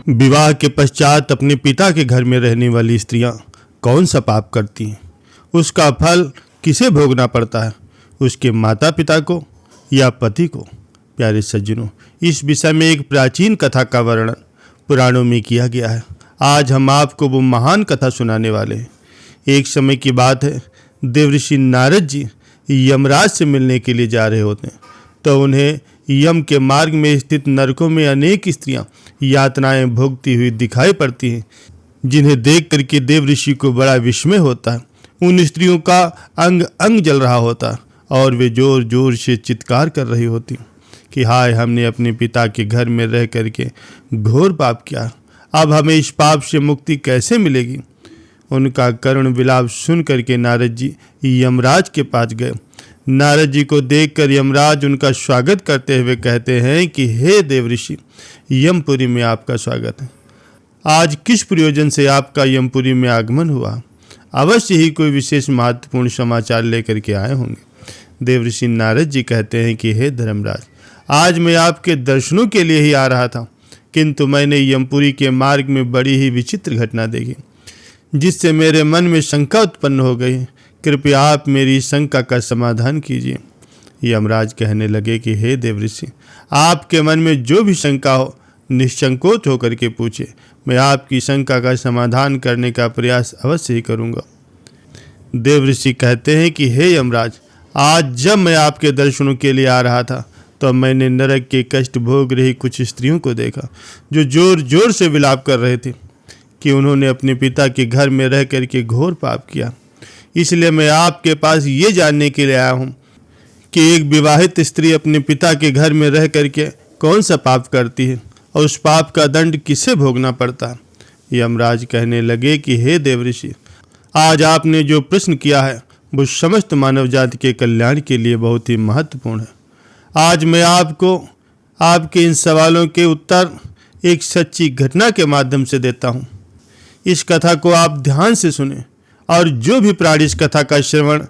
विवाह के पश्चात अपने पिता के घर में रहने वाली स्त्रियां कौन सा पाप करती हैं? उसका फल किसे भोगना पड़ता है? उसके माता पिता को या पति को? प्यारे सज्जनों, इस विषय में एक प्राचीन कथा का वर्णन पुराणों में किया गया है। आज हम आपको वो महान कथा सुनाने वाले हैं। एक समय की बात है, देवर्षि नारद जी यमराज से मिलने के लिए जा रहे होते हैं, तो उन्हें यम के मार्ग में स्थित नरकों में अनेक स्त्रियां यातनाएं भोगती हुई दिखाई पड़ती हैं, जिन्हें देख करके देवऋषि को बड़ा विस्मय होता है। उन स्त्रियों का अंग अंग जल रहा होता है और वे जोर जोर से चित्कार कर रही होती कि हाय, हमने अपने पिता के घर में रह करके घोर पाप किया, अब हमें इस पाप से मुक्ति कैसे मिलेगी? उनका करुण विलाप सुन करके नारद जी यमराज के पास गए। नारद जी को देखकर यमराज उनका स्वागत करते हुए कहते हैं कि हे देवऋषि, यमपुरी में आपका स्वागत है। आज किस प्रयोजन से आपका यमपुरी में आगमन हुआ? अवश्य ही कोई विशेष महत्वपूर्ण समाचार लेकर के आए होंगे। देवऋषि नारद जी कहते हैं कि हे धर्मराज, आज मैं आपके दर्शनों के लिए ही आ रहा था, किंतु मैंने यमपुरी के मार्ग में बड़ी ही विचित्र घटना देखी, जिससे मेरे मन में शंका उत्पन्न हो गई। कृपया आप मेरी शंका का समाधान कीजिए। यमराज कहने लगे कि हे देवऋषि, आपके मन में जो भी शंका हो निसंकोच होकर के पूछे, मैं आपकी शंका का समाधान करने का प्रयास अवश्य ही करूंगा। देवऋषि कहते हैं कि हे यमराज, आज जब मैं आपके दर्शनों के लिए आ रहा था, तो मैंने नरक के कष्ट भोग रही कुछ स्त्रियों को देखा, जो जोर जोर से विलाप कर रहे थे कि उन्होंने अपने पिता के घर में रह करके घोर पाप किया। इसलिए मैं आपके पास ये जानने के लिए आया हूँ कि एक विवाहित स्त्री अपने पिता के घर में रह करके कौन सा पाप करती है और उस पाप का दंड किसे भोगना पड़ता है। यमराज कहने लगे कि हे देवऋषि, आज आपने जो प्रश्न किया है वो समस्त मानव जाति के कल्याण के लिए बहुत ही महत्वपूर्ण है। आज मैं आपको आपके इन सवालों के उत्तर एक सच्ची घटना के माध्यम से देता हूँ। इस कथा को आप ध्यान से सुने, और जो भी प्राणी इस कथा का श्रवण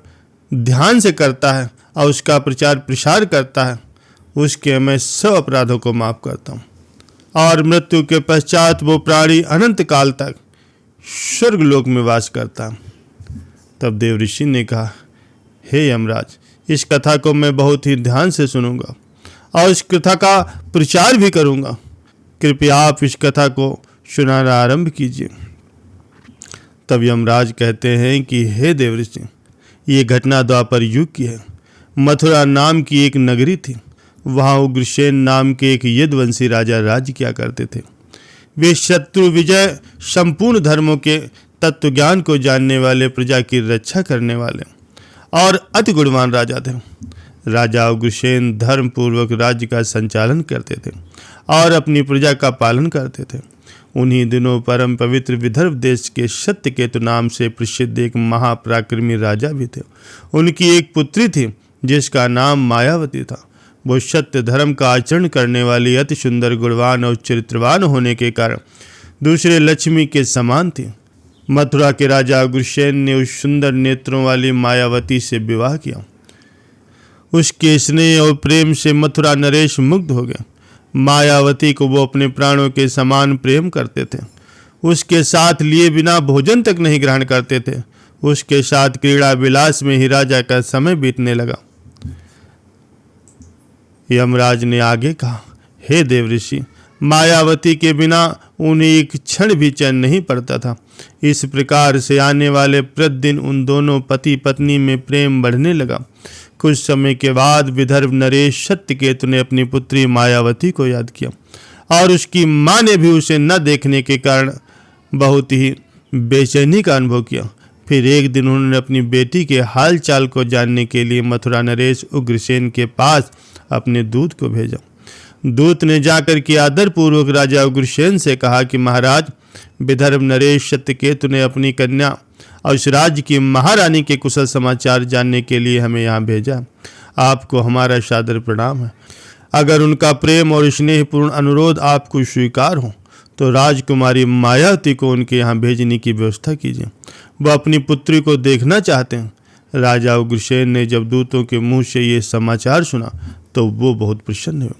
ध्यान से करता है और उसका प्रचार प्रसार करता है, उसके मैं सब अपराधों को माफ करता हूँ, और मृत्यु के पश्चात वो प्राणी अनंत काल तक स्वर्गलोक में वास करता है। तब देवऋषि ने कहा, हे यमराज, इस कथा को मैं बहुत ही ध्यान से सुनूंगा और इस कथा का प्रचार भी करूंगा। कृपया आप इस कथा को सुनाना आरंभ कीजिए। तब यमराज कहते हैं कि हे देवऋषि, ये घटना द्वापर युग की है। मथुरा नाम की एक नगरी थी। वहाँ उग्रसेन नाम के एक यदुवंशी राजा राज्य किया करते थे। वे शत्रु विजय, संपूर्ण धर्मों के तत्व ज्ञान को जानने वाले, प्रजा की रक्षा करने वाले और अति गुणवान राजा थे। राजा उग्रसेन धर्म पूर्वक राज्य का संचालन करते थे और अपनी प्रजा का पालन करते थे। उन्हीं दिनों परम पवित्र विदर्भ देश के सत्यकेतु नाम से प्रसिद्ध एक महापराक्रमी राजा भी थे। उनकी एक पुत्री थी जिसका नाम मायावती था। वो सत्य धर्म का आचरण करने वाली, अति सुंदर, गुणवान और चरित्रवान होने के कारण दूसरे लक्ष्मी के समान थी। मथुरा के राजा उग्रसेन ने उस सुंदर नेत्रों वाली मायावती से विवाह किया। उसके स्नेह और प्रेम से मथुरा नरेश मुग्ध हो गया। मायावती को वो अपने प्राणों के समान प्रेम करते थे। उसके साथ लिए बिना भोजन तक नहीं ग्रहण करते थे। उसके साथ क्रीड़ा विलास में ही राजा का समय बीतने लगा। यमराज ने आगे कहा, हे देवऋषि, मायावती के बिना उन्हें एक क्षण भी चैन नहीं पड़ता था। इस प्रकार से आने वाले प्रतिदिन उन दोनों पति पत्नी में प्रेम बढ़ने लगा। कुछ समय के बाद विदर्भ नरेश सत्यकेतु ने अपनी पुत्री मायावती को याद किया, और उसकी माँ ने भी उसे न देखने के कारण बहुत ही बेचैनी का अनुभव किया। फिर एक दिन उन्होंने अपनी बेटी के हाल चाल को जानने के लिए मथुरा नरेश उग्रसेन के पास अपने दूत को भेजा। दूत ने जाकर के आदरपूर्वक राजा उग्रसेन से कहा कि महाराज, विदर्भ नरेश सत्यकेतु ने अपनी कन्या और इस राज्य की महारानी के कुशल समाचार जानने के लिए हमें यहाँ भेजा। आपको हमारा सादर प्रणाम है। अगर उनका प्रेम और स्नेहपूर्ण अनुरोध आपको स्वीकार हो तो राजकुमारी मायावती को उनके यहाँ भेजने की व्यवस्था कीजिए। वह अपनी पुत्री को देखना चाहते हैं। राजा उग्रसेन ने जब दूतों के मुंह से ये समाचार सुना तो वो बहुत प्रसन्न हुए,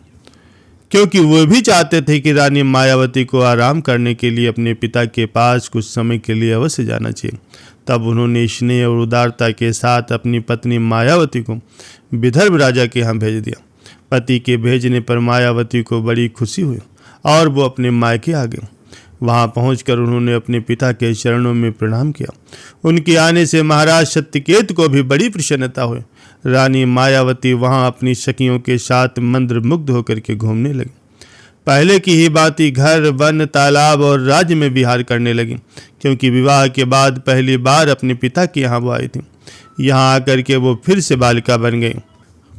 क्योंकि वो भी चाहते थे कि रानी मायावती को आराम करने के लिए अपने पिता के पास कुछ समय के लिए अवश्य जाना चाहिए। तब उन्होंने स्नेह और उदारता के साथ अपनी पत्नी मायावती को विदर्भ राजा के यहाँ भेज दिया। पति के भेजने पर मायावती को बड़ी खुशी हुई और वो अपने मायके आ गए। वहां पहुंचकर उन्होंने अपने पिता के चरणों में प्रणाम किया। उनके आने से महाराज सत्यकेत को भी बड़ी प्रसन्नता हुई। रानी मायावती वहां अपनी सखियों के साथ मंत्रमुग्ध होकर के घूमने लगी। पहले की ही बात घर, वन, तालाब और राज्य में विहार करने लगी, क्योंकि विवाह के बाद पहली बार अपने पिता के यहाँ वो आई थी। यहाँ आकर के वो फिर से बालिका बन गई।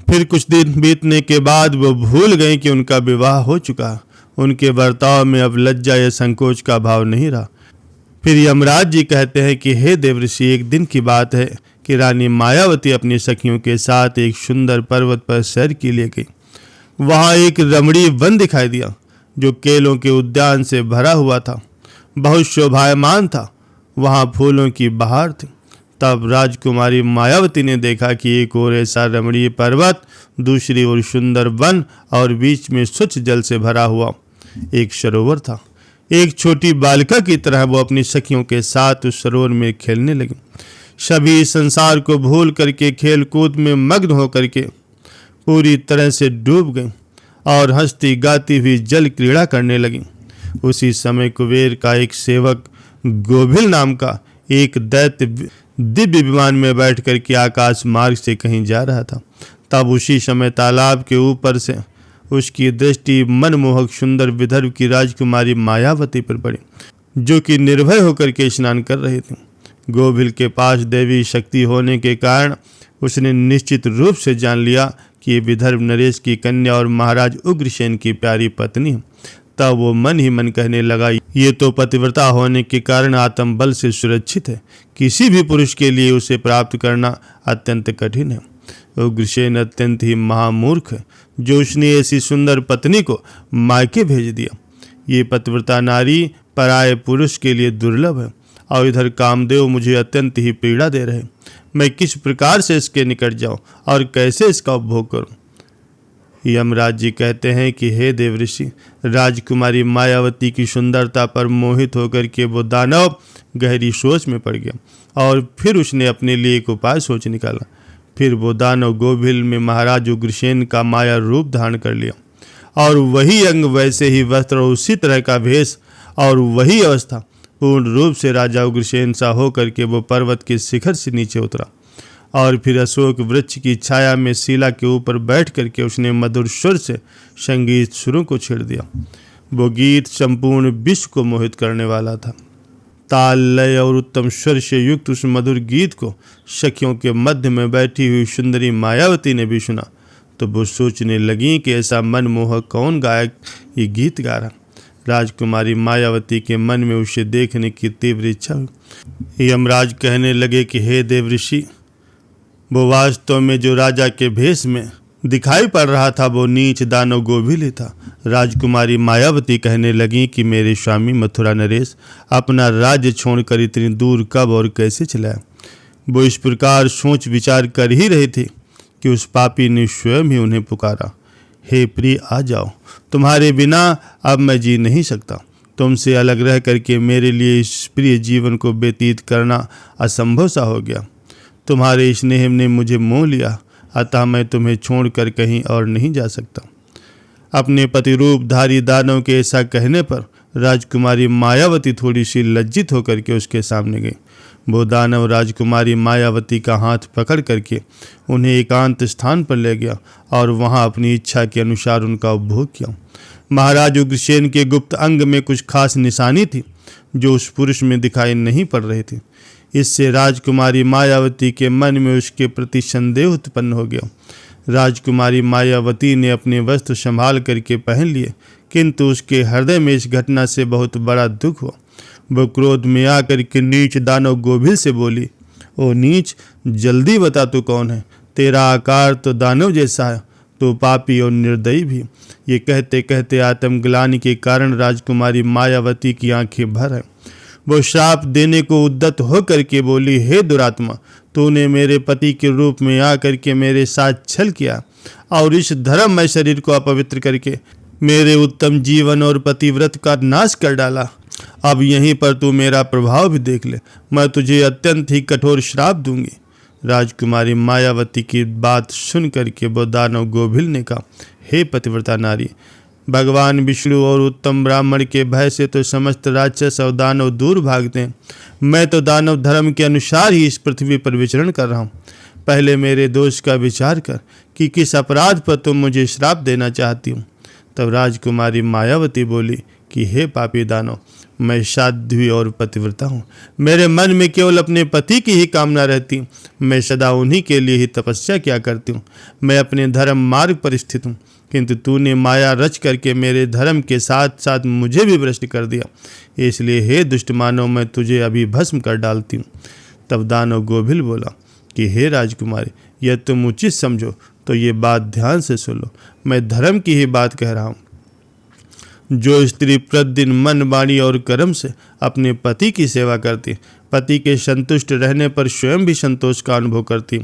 फिर कुछ दिन बीतने के बाद वो भूल गई कि उनका विवाह हो चुका। उनके बर्ताव में अब लज्जा या संकोच का भाव नहीं रहा। फिर यमराज जी कहते हैं कि हे देवऋषि, एक दिन की बात है कि रानी मायावती अपनी सखियों के साथ एक सुंदर पर्वत पर सैर के लिए गई। वहाँ एक रमणीय वन दिखाई दिया जो केलों के उद्यान से भरा हुआ था, बहुत शोभायमान था। वहाँ फूलों की बहार थी। तब राजकुमारी मायावती ने देखा कि एक ओर ऐसा रमणीय पर्वत, दूसरी ओर सुंदर वन और बीच में स्वच्छ जल से भरा हुआ एक सरोवर था। एक छोटी बालिका की तरह वो अपनी सखियों के साथ उस सरोवर में खेलने लगी। सभी संसार को भूल करके खेल कूद में मग्न होकर के पूरी तरह से डूब गई और हंसती गाती हुई जल क्रीड़ा करने लगी। उसी समय कुबेर का एक सेवक गोभिल नाम का एक दैत्य दिव्य विमान में बैठ कर के आकाश मार्ग से कहीं जा रहा था। तब उसी समय तालाब के ऊपर से उसकी दृष्टि मनमोहक सुंदर विदर्भ की राजकुमारी मायावती पर पड़ी, जो कि निर्भय होकर के स्नान कर रही थी। गोभिल के पास देवी शक्ति होने के कारण उसने निश्चित रूप से जान लिया कि ये विदर्भ नरेश की कन्या और महाराज उग्रसेन की प्यारी पत्नी है। तब वो मन ही मन कहने लगा, ये तो पतिव्रता होने के कारण आत्मबल से सुरक्षित है। किसी भी पुरुष के लिए उसे प्राप्त करना अत्यंत कठिन है। उग्रसेन अत्यंत ही महामूर्ख है जो उसने ऐसी सुंदर पत्नी को मायके भेज दिया। ये पतिव्रता नारी पराये पुरुष के लिए दुर्लभ है और इधर कामदेव मुझे अत्यंत ही पीड़ा दे रहे। मैं किस प्रकार से इसके निकट जाऊं और कैसे इसका उपभोग करूं? यमराज जी कहते हैं कि हे देवऋषि, राजकुमारी मायावती की सुंदरता पर मोहित होकर के वो दानव गहरी सोच में पड़ गया और फिर उसने अपने लिए एक उपाय सोच निकाला। फिर वो दानव गोभिल में महाराज उग्रसेन का माया रूप धारण कर लिया और वही अंग, वैसे ही वस्त्र, उसी तरह का भेष और वही अवस्था पूर्ण रूप से राजा उग्रसेन सा होकर के वो पर्वत के शिखर से नीचे उतरा और फिर अशोक वृक्ष की छाया में शिला के ऊपर बैठ करके उसने मधुर स्वर से संगीत सुरों को छेड़ दिया। वो गीत संपूर्ण विश्व को मोहित करने वाला था। ताल, लय और उत्तम स्वर से युक्त उस मधुर गीत को सखियों के मध्य में बैठी हुई सुंदरी मायावती ने भी सुना तो वो सोचने लगी कि ऐसा मनमोहक कौन गायक ये गीत गा रहा। राजकुमारी मायावती के मन में उसे देखने की तीव्र इच्छा हुई। यमराज कहने लगे कि हे देवऋषि, वो वास्तव में जो राजा के भेष में दिखाई पड़ रहा था वो नीच दानव गोभिल ही था। राजकुमारी मायावती कहने लगी कि मेरे स्वामी मथुरा नरेश अपना राज्य छोड़कर इतनी दूर कब और कैसे चलाया। वो इस प्रकार सोच विचार कर ही रही थी कि उस पापी ने स्वयं ही उन्हें पुकारा, हे प्रिय आ जाओ, तुम्हारे बिना अब मैं जी नहीं सकता। तुमसे अलग रह करके मेरे लिए इस प्रिय जीवन को व्यतीत करना असंभव सा हो गया। तुम्हारे स्नेह ने मुझे मोह लिया, अतः मैं तुम्हें छोड़कर कहीं और नहीं जा सकता। अपने पतिरूपधारी दानव के ऐसा कहने पर राजकुमारी मायावती थोड़ी सी लज्जित होकर के उसके सामने गई। वो दानव राजकुमारी मायावती का हाथ पकड़ करके उन्हें एकांत स्थान पर ले गया और वहां अपनी इच्छा के अनुसार उनका उपभोग किया। महाराज उग्रसेन के गुप्त अंग में कुछ खास निशानी थी जो उस पुरुष में दिखाई नहीं पड़ रही थी। इससे राजकुमारी मायावती के मन में उसके प्रति संदेह उत्पन्न हो गया। राजकुमारी मायावती ने अपने वस्त्र संभाल करके पहन लिए, किंतु उसके हृदय में इस घटना से बहुत बड़ा दुख हुआ। वह क्रोध में आकर के नीच दानव गोभिल से बोली, ओ नीच, जल्दी बता तू कौन है। तेरा आकार तो दानव जैसा है, तो पापी और निर्दयी भी। ये कहते कहते आत्मग्लानि के कारण राजकुमारी मायावती की आंखें भर है। वो श्राप देने को उद्यत होकर के बोली, हे दुरात्मा, तूने मेरे पति के रूप में आकर के मेरे साथ छल किया और इस धर्ममय शरीर को अपवित्र करके मेरे उत्तम जीवन और पतिव्रत का नाश कर डाला। अब यहीं पर तू मेरा प्रभाव भी देख ले, मैं तुझे अत्यंत ही कठोर श्राप दूंगी। राजकुमारी मायावती की बात सुन करके वो दानव गोभिल ने कहा, हे पतिव्रता नारी, भगवान विष्णु और उत्तम ब्राह्मण के भय से तो समस्त राक्षस और दानव दूर भागते हैं। मैं तो दानव धर्म के अनुसार ही इस पृथ्वी पर विचरण कर रहा हूँ। पहले मेरे दोष का विचार कर कि किस अपराध पर तुम मुझे श्राप देना चाहती हूँ। तब राजकुमारी मायावती बोली कि हे पापी दानव, मैं साध्वी और पतिव्रता हूँ। मेरे मन में केवल अपने पति की ही कामना रहती। मैं सदा उन्हीं के लिए ही तपस्या किया करती हूँ। मैं अपने धर्म मार्ग पर स्थित हूँ, किंतु तूने माया रच करके मेरे धर्म के साथ साथ मुझे भी भ्रष्ट कर दिया। इसलिए हे दुष्ट मानव, मैं तुझे अभी भस्म कर डालती हूँ। तब दानव गोभिल बोला कि हे राजकुमारी, यह तुम उचित समझो तो ये बात ध्यान से सुन लो। मैं धर्म की ही बात कह रहा हूँ। जो स्त्री प्रतिदिन मन, वाणी और कर्म से अपने पति की सेवा करती, पति के संतुष्ट रहने पर स्वयं भी संतोष का अनुभव करती,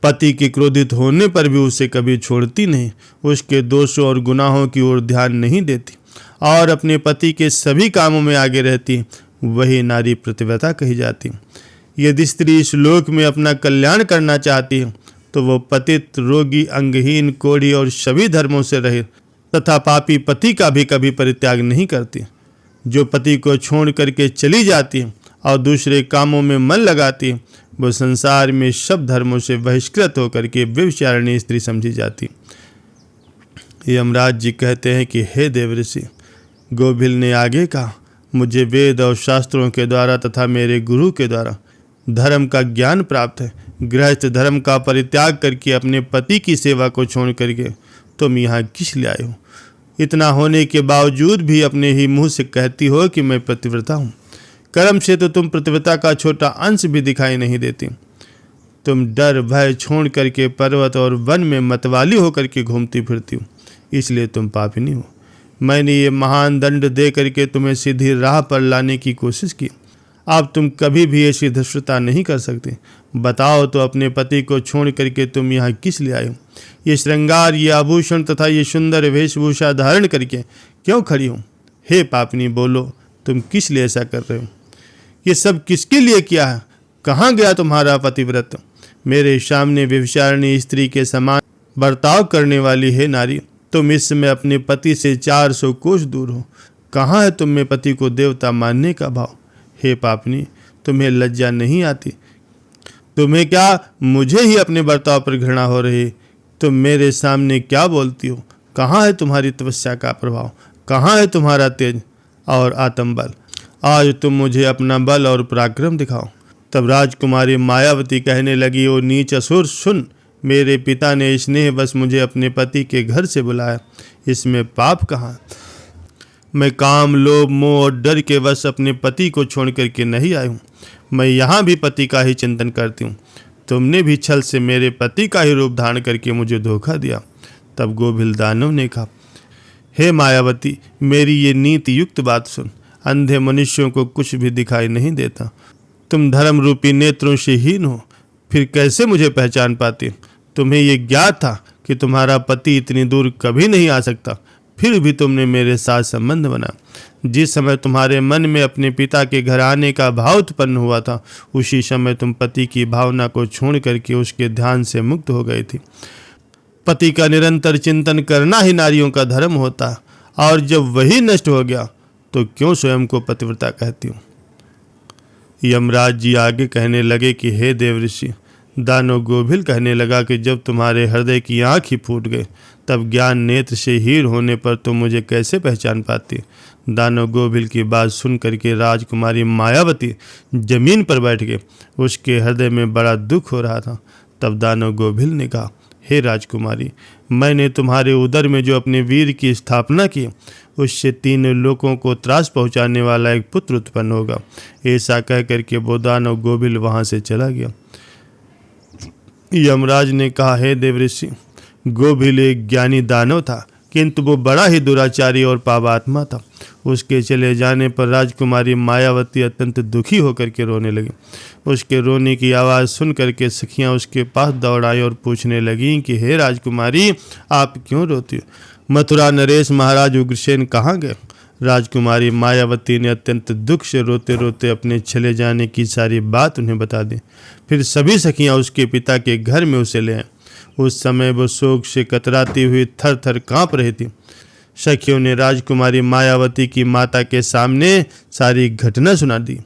पति के क्रोधित होने पर भी उसे कभी छोड़ती नहीं, उसके दोषों और गुनाहों की ओर ध्यान नहीं देती और अपने पति के सभी कामों में आगे रहती, वही नारी पतिव्रता कही जाती। यदि स्त्री इस लोक में अपना कल्याण करना चाहती है तो वो पतित, रोगी, अंगहीन, कोढ़ी और सभी धर्मों से रहित तथा पापी पति का भी कभी परित्याग नहीं करती। जो पति को छोड़ करके चली जाती है और दूसरे कामों में मन लगाती है, वो संसार में सब धर्मों से बहिष्कृत होकर के व्यभिचारिणी स्त्री समझी जाती। यमराज जी कहते हैं कि हे देवऋषि, गोभिल ने आगे कहा, मुझे वेद और शास्त्रों के द्वारा तथा मेरे गुरु के द्वारा धर्म का ज्ञान प्राप्त है। गृहस्थ धर्म का परित्याग करके अपने पति की सेवा को छोड़ करके तुम यहाँ किस लिए आए हो? इतना होने के बावजूद भी अपने ही मुंह से कहती हो कि मैं पतिव्रता हूँ। कर्म से तो तुम पतिव्रता का छोटा अंश भी दिखाई नहीं देती। तुम डर भय छोड़ करके पर्वत और वन में मतवाली होकर के घूमती फिरती हो, इसलिए तुम पापिनी हो। मैंने ये महान दंड दे करके तुम्हें सीधी राह पर लाने की कोशिश की। अब तुम कभी भी ऐसी धृष्टता नहीं कर सकते। बताओ तो अपने पति को छोड़ करके तुम यहाँ किस लिए आए हो? ये श्रृंगार, ये आभूषण तथा ये सुंदर वेशभूषा धारण करके क्यों खड़ी हो? हे पापनी, बोलो तुम किस लिए ऐसा कर रहे हो? ये सब किसके लिए किया है? कहाँ गया तुम्हारा पतिव्रत? मेरे सामने व्यभिचारिणी स्त्री के समान बर्ताव करने वाली है नारी, तुम इस समय अपने पति से 400 कोस दूर हो। कहाँ है तुम में पति को देवता मानने का भाव? हे पापनी, तुम्हें लज्जा नहीं आती? तुम्हें क्या मुझे ही अपने बर्ताव पर घृणा हो रही? तुम मेरे सामने क्या बोलती हो? कहाँ है तुम्हारी तपस्या का प्रभाव? कहाँ है तुम्हारा तेज और आत्मबल? आज तुम मुझे अपना बल और पराक्रम दिखाओ। तब राजकुमारी मायावती कहने लगी, ओ नीच असुर, सुन, मेरे पिता ने स्नेहवश मुझे अपने पति के घर से बुलाया, इसमें पाप कहाँ? मैं काम, लोभ, मोह और डर के वश अपने पति को छोड़ करके नहीं आई हूँ। मैं यहाँ भी पति का ही चिंतन करती हूँ। तुमने भी छल से मेरे पति का ही रूप धारण करके मुझे धोखा दिया। तब गोभिल दानव ने कहा, हे मायावती, मेरी ये नीति युक्त बात सुन। अंधे मनुष्यों को कुछ भी दिखाई नहीं देता। तुम धर्म रूपी नेत्रों से हीन हो, फिर कैसे मुझे पहचान पाती? तुम्हें ये ज्ञात था कि तुम्हारा पति इतनी दूर कभी नहीं आ सकता, फिर भी तुमने मेरे साथ संबंध बना। जिस समय तुम्हारे मन में अपने पिता के घर आने का भाव उत्पन्न हुआ था, उसी समय तुम पति की भावना को छोड़ करके उसके ध्यान से मुक्त हो गई थी। पति का निरंतर चिंतन करना ही नारियों का धर्म होता, और जब वही नष्ट हो गया तो क्यों स्वयं को पतिव्रता कहती हूँ? यमराज जी आगे कहने लगे कि हे देवऋषि, दानव गोभिल कहने लगा कि जब तुम्हारे हृदय की आँख ही फूट गए, तब ज्ञान नेत्र से हीन होने पर तुम मुझे कैसे पहचान पाती? दानव गोभिल की बात सुन करके राजकुमारी मायावती जमीन पर बैठ गए। उसके हृदय में बड़ा दुख हो रहा था। तब दानव गोभिल ने कहा, हे राजकुमारी, मैंने तुम्हारे उदर में जो अपने वीर की स्थापना की, उससे 3 लोगों को त्रास पहुंचाने वाला एक पुत्र उत्पन्न होगा। ऐसा कह करके वो दानव गोभिल वहां से चला गया। यमराज ने कहा, हे देवऋषि, गोभिल एक ज्ञानी दानव था, किंतु वो बड़ा ही दुराचारी और पापात्मा था। उसके चले जाने पर राजकुमारी मायावती अत्यंत दुखी होकर के रोने लगी। उसके रोने की आवाज़ सुन करके सखियाँ उसके पास दौड़ आई और पूछने लगीं कि हे राजकुमारी, आप क्यों रोती हो? मथुरा नरेश महाराज उग्रसेन कहाँ गए? राजकुमारी मायावती ने अत्यंत दुख से रोते रोते अपने चले जाने की सारी बात उन्हें बता दी। फिर सभी सखियां उसके पिता के घर में उसे ले आए। उस समय वो शोक से कतराती हुई थर थर काँप रही थी। सखियों ने राजकुमारी मायावती की माता के सामने सारी घटना सुना दी।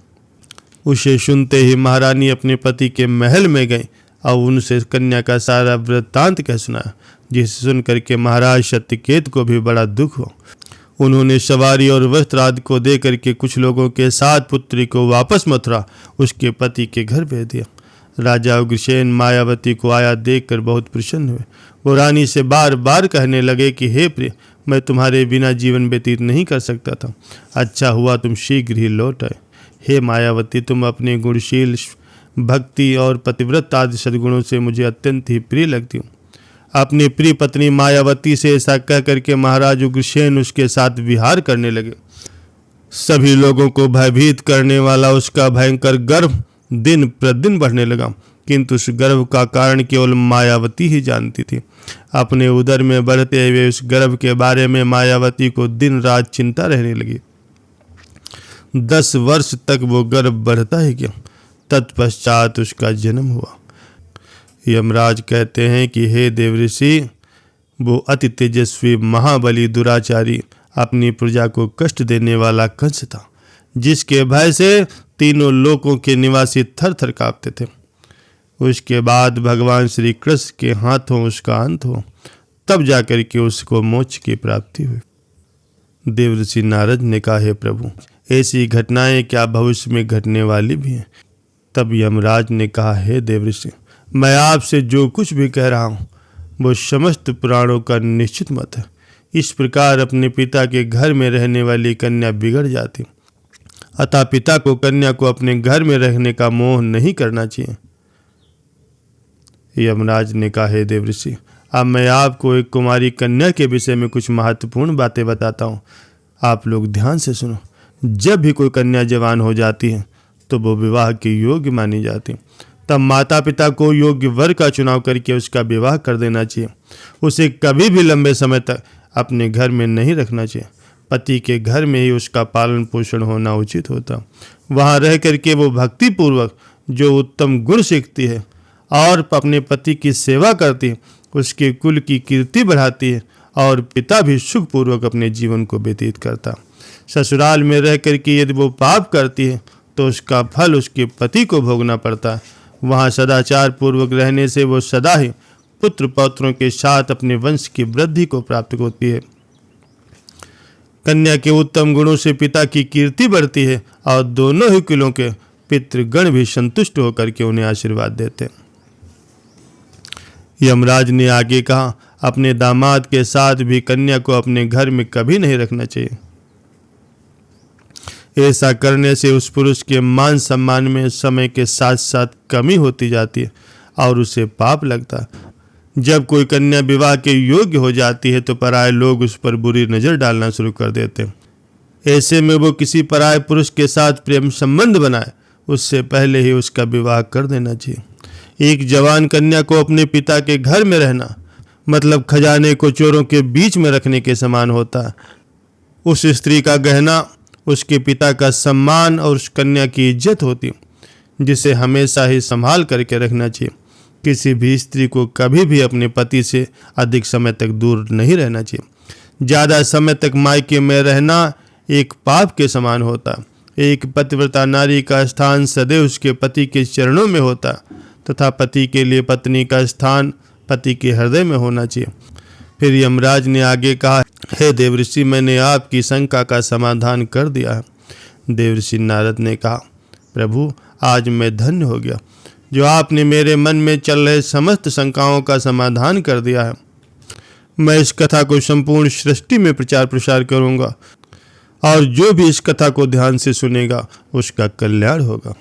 उसे सुनते ही महारानी अपने पति के महल में गई और उनसे कन्या का सारा वृत्तांत कह सुनाया, जिसे सुनकर के महाराज सत्यकेत को भी बड़ा दुख हो। उन्होंने सवारी और वस्त्र आदि को दे करके कुछ लोगों के साथ पुत्री को वापस मथुरा उसके पति के घर भेज दिया। राजा उग्रसेन मायावती को आया देखकर बहुत प्रसन्न हुए। वो रानी से बार बार कहने लगे कि हे प्रिय, मैं तुम्हारे बिना जीवन व्यतीत नहीं कर सकता था। अच्छा हुआ तुम शीघ्र ही लौट आए। हे मायावती, तुम अपने गुणशील, भक्ति और पतिव्रत आदि सद्गुणों से मुझे अत्यंत ही प्रिय लगती हो। अपनी प्रिय पत्नी मायावती से ऐसा कह करके महाराज उग्रसेन उसके साथ विहार करने लगे। सभी लोगों को भयभीत करने वाला उसका भयंकर गर्व दिन प्रतिदिन बढ़ने लगा, किंतु उस गर्व का कारण केवल मायावती ही जानती थी। अपने उदर में बढ़ते हुए उस गर्व के बारे में मायावती को दिन रात चिंता रहने लगी। 10 वर्ष तक वो गर्व बढ़ता ही गया। तत्पश्चात उसका जन्म हुआ। यमराज कहते हैं कि हे देवऋषि, वो अति तेजस्वी महाबली दुराचारी अपनी प्रजा को कष्ट देने वाला कंस था, जिसके भय से तीनों लोकों के निवासी थर थर कांपते थे। उसके बाद भगवान श्री कृष्ण के हाथों उसका अंत हो, तब जाकर के उसको मोक्ष की प्राप्ति हुई। देवऋषि नारद ने कहा, हे प्रभु, ऐसी घटनाएं क्या भविष्य में घटने वाली भी हैं? तब यमराज ने कहा, हे देवऋषि, मैं आपसे जो कुछ भी कह रहा हूँ वो समस्त पुराणों का निश्चित मत है। इस प्रकार अपने पिता के घर में रहने वाली कन्या बिगड़ जाती, अतः पिता को कन्या को अपने घर में रहने का मोह नहीं करना चाहिए। यमराज ने कहा, हे देवऋषि, अब मैं आपको एक कुमारी कन्या के विषय में कुछ महत्वपूर्ण बातें बताता हूँ। आप लोग ध्यान से सुनो। जब भी कोई कन्या जवान हो जाती है तो वो विवाह के योग्य मानी जाती, तब माता पिता को योग्य वर का चुनाव करके उसका विवाह कर देना चाहिए। उसे कभी भी लंबे समय तक अपने घर में नहीं रखना चाहिए। पति के घर में ही उसका पालन पोषण होना उचित होता। वहाँ रह करके वो भक्ति पूर्वक जो उत्तम गुण सीखती है और अपने पति की सेवा करती है, उसके कुल की कीर्ति बढ़ाती है और पिता भी सुखपूर्वक अपने जीवन को व्यतीत करता। ससुराल में रह करके यदि वो पाप करती है तो उसका फल उसके पति को भोगना पड़ता है। वहाँ सदाचार पूर्वक रहने से वो सदा ही पुत्र पौत्रों के साथ अपने वंश की वृद्धि को प्राप्त होती है। कन्या के उत्तम गुणों से पिता की कीर्ति बढ़ती है और दोनों ही कुलों के पितृगण भी संतुष्ट होकर के उन्हें आशीर्वाद देते हैं। यमराज ने आगे कहा, अपने दामाद के साथ भी कन्या को अपने घर में कभी नहीं रखना चाहिए। ऐसा करने से उस पुरुष के मान सम्मान में समय के साथ साथ कमी होती जाती है और उसे पाप लगता है। जब कोई कन्या विवाह के योग्य हो जाती है तो पराये लोग उस पर बुरी नज़र डालना शुरू कर देते हैं। ऐसे में वो किसी पराये पुरुष के साथ प्रेम संबंध बनाए उससे पहले ही उसका विवाह कर देना चाहिए। एक जवान कन्या को अपने पिता के घर में रहना मतलब खजाने को चोरों के बीच में रखने के समान होता है। उस स्त्री का गहना उसके पिता का सम्मान और उस कन्या की इज्जत होती, जिसे हमेशा ही संभाल करके रखना चाहिए। किसी भी स्त्री को कभी भी अपने पति से अधिक समय तक दूर नहीं रहना चाहिए। ज़्यादा समय तक मायके में रहना एक पाप के समान होता। एक पतिव्रता नारी का स्थान सदैव उसके पति के चरणों में होता तथा पति के लिए पत्नी का स्थान पति के हृदय में होना चाहिए। फिर यमराज ने आगे कहा, हे देवऋषि, मैंने आपकी शंका का समाधान कर दिया है। देवऋषि नारद ने कहा, प्रभु, आज मैं धन्य हो गया जो आपने मेरे मन में चल रहे समस्त शंकाओं का समाधान कर दिया है। मैं इस कथा को संपूर्ण सृष्टि में प्रचार प्रसार करूंगा और जो भी इस कथा को ध्यान से सुनेगा उसका कल्याण होगा।